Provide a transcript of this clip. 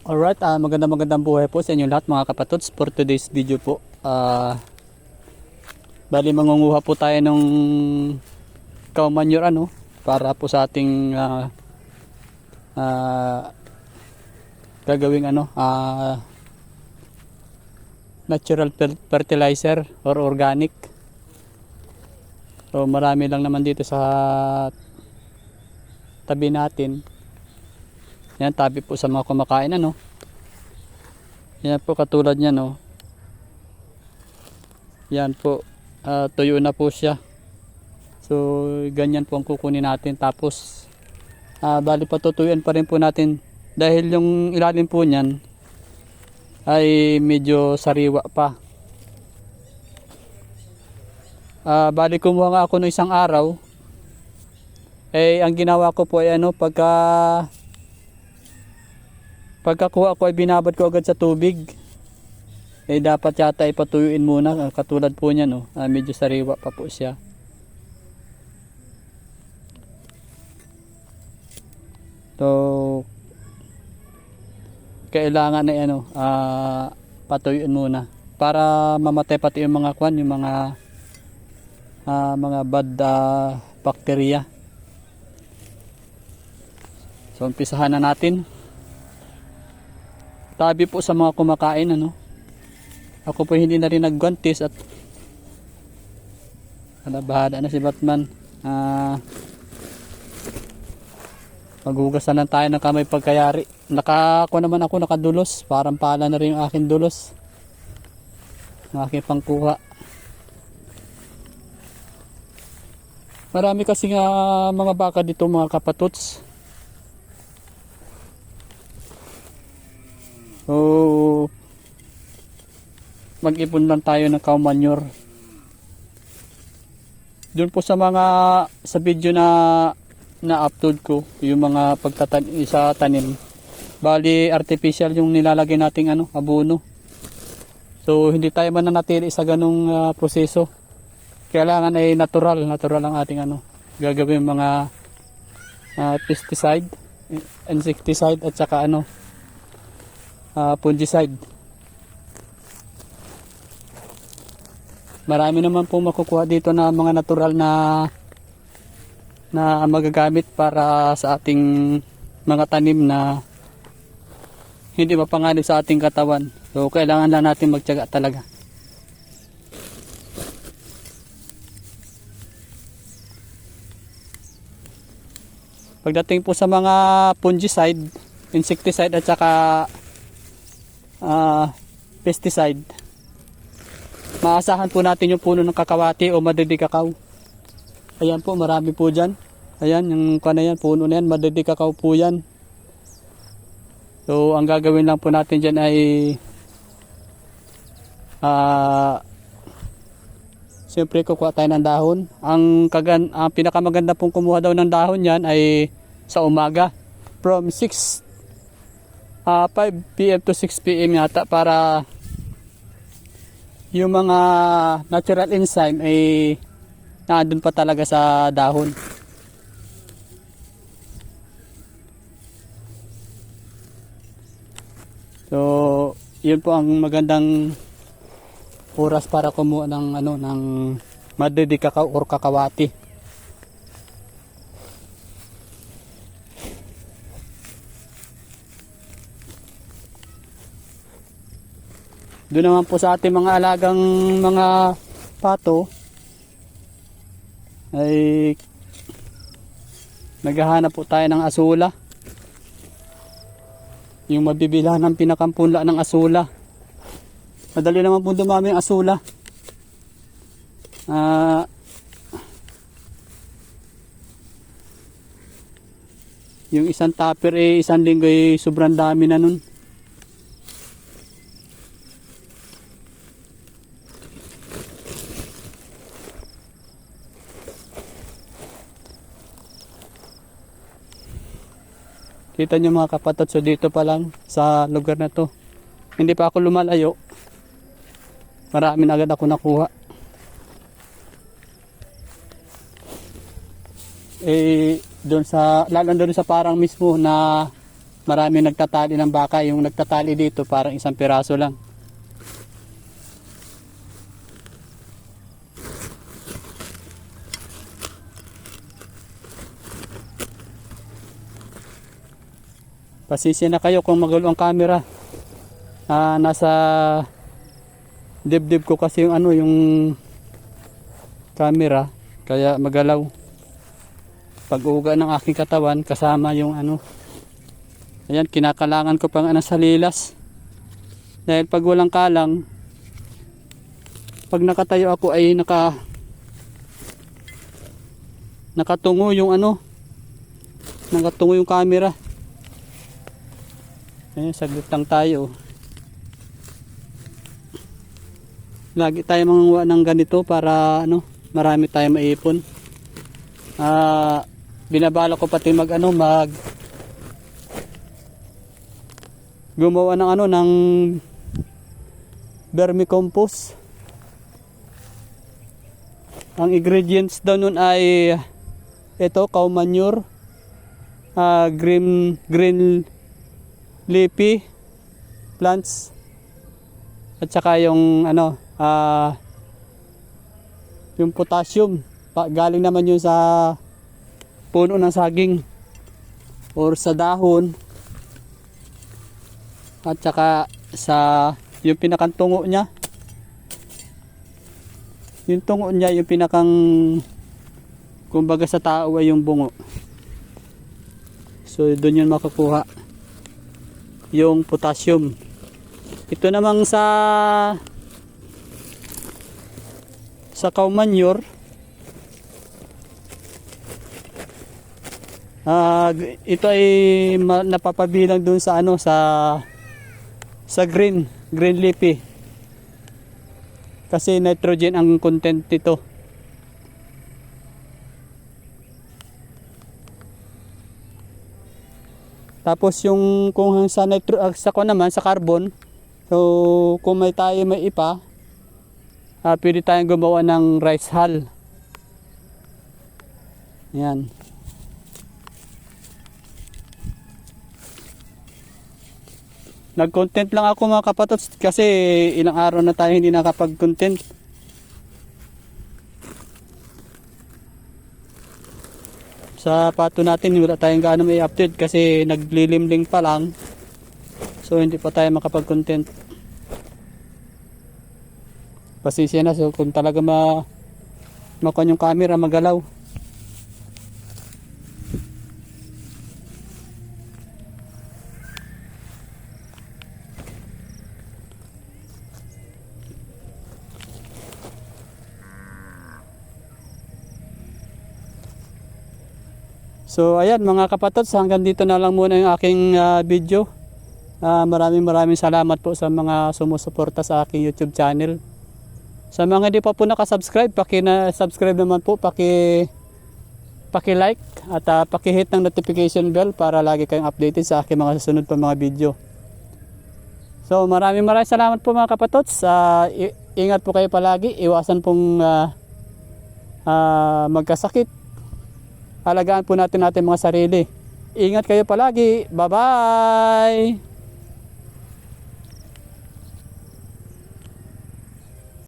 Alright, magandang buhay po sa inyo lahat mga kapatods. For today's video po, bali mangunguha po tayo ng cow manure para po sa ating gagawing natural fertilizer or organic. So marami lang naman dito sa tabi natin. Yan, tabi po sa mga kumakain Yan po, katulad niyan Yan po, tuyo na po siya. So ganyan po ang kukunin natin. Tapos bali patutuyuan pa rin po natin dahil yung ilalim po niyan ay medyo sariwa pa. Bali kumuha nga ako no isang araw. Ang ginawa ko po ay pagkakuha ko ay binabad ko agad sa tubig. Dapat yata ipatuyuin muna. Katulad po niyan medyo sariwa pa po siya. So kailangan na patuyuin muna para mamatay pati yung mga yung mga bad bacteria. So umpisahan na natin. Tabi po sa mga kumakain Ako po hindi na rin nagguantes at bahala na si Batman. Maghugasan na tayo ng kamay pagkayari. Ako nakadulos. Parang pala na rin yung aking dulos. Ang aking pangkuha. Marami kasi mga baka dito mga kapatots. So mag-ipon lang tayo ng cow manure. Doon po sa video na upload ko, yung mga sa tanim. Bali artificial yung nilalagay nating abono. So hindi tayo mananatili sa ganung proseso. Kailangan ay natural ang ating gagawin mga pesticide, insecticide at saka fungicide. Marami naman pong makukuha dito na mga natural na magagamit para sa ating mga tanim na hindi mapanganib sa ating katawan. So kailangan lang natin magtiyaga talaga. Pagdating po sa mga fungicide, insecticide at saka pesticide, maasahan po natin yung puno ng kakawati o madidi kakao. Ayan po, marami po dyan. Ayan, yung puno na yan, madidi kakao po yan. So ang gagawin lang po natin dyan ay siyempre kukuha tayo ng dahon. Ang pinakamaganda pong kumuha daw ng dahon yan ay sa umaga from 5 PM to 6 PM yata, para yung mga natural enzyme ay nandun pa talaga sa dahon. So yun po ang magandang oras para kumuha ng madidi kakao or kakawati. Doon naman po sa ating mga alagang mga pato ay naghahanap po tayo ng asula. Yung mabibilhan ng pinakampunla ng asula. Madali naman po dumami ang asula. Yung isang tupper isang linggo sobrang dami na nun. Kita nyo mga kapatid, so dito pa lang sa lugar na to, hindi pa ako lumalayo, marami na agad ako nakuha. Doon sa lalo doon sa parang mismo na marami nagtatali ng baka. Yung nagtatali dito parang isang piraso lang. Pasisya na kayo kung magulo ang camera. Nasa dibdib ko kasi yung yung camera, kaya magalaw. Pag-uga ng aking katawan kasama yung ayan, kinakalangan ko pang sa lilas. Dahil pag walang kalang, pag nakatayo ako ay nakatungo yung nakatungo yung camera. Ayan, saglit lang tayo. Lagi tayo manguha ng ganito para marami tayong maipon. Binabala ko pati gumawa ng ng vermicompost. Ang ingredients daw nun ay ito, cow manure, green leafy plants, at saka yung yung potassium. Galing naman yun sa puno ng saging or sa dahon, at saka sa yung pinakang tungo niya. Yung tungo niya, yung pinakang, kumbaga sa tao ay yung bungo. So doon yun makakuha yung potassium. Ito namang sa cow manure, ito ay napapabilang dun sa sa green leafy, kasi nitrogen ang content nito. Tapos yung kung sa naman sa carbon, so kung may ipa, pwede tayong gumawa ng rice hull. Yan. Nag-content lang ako mga kapatots kasi ilang araw na tayo hindi nakapag-content. Sa pato natin wala tayong gaano may update kasi naglilimling pa lang. So hindi pa tayo makapag-content. Pasisya na, so kung talaga makuha yung camera magalaw. So ayan mga kapatods, hanggang dito na lang muna yung aking video. Maraming salamat po sa mga sumusuporta sa aking YouTube channel. Sa mga hindi pa po nakasubscribe, subscribe naman po, paki-like at paki-hit ng notification bell para lagi kayong updated sa aking mga susunod pa mga video. So maraming salamat po mga kapatods. Ingat po kayo palagi, iwasan pong magkasakit. Alagaan po natin mga sarili. Ingat kayo palagi. Bye-bye!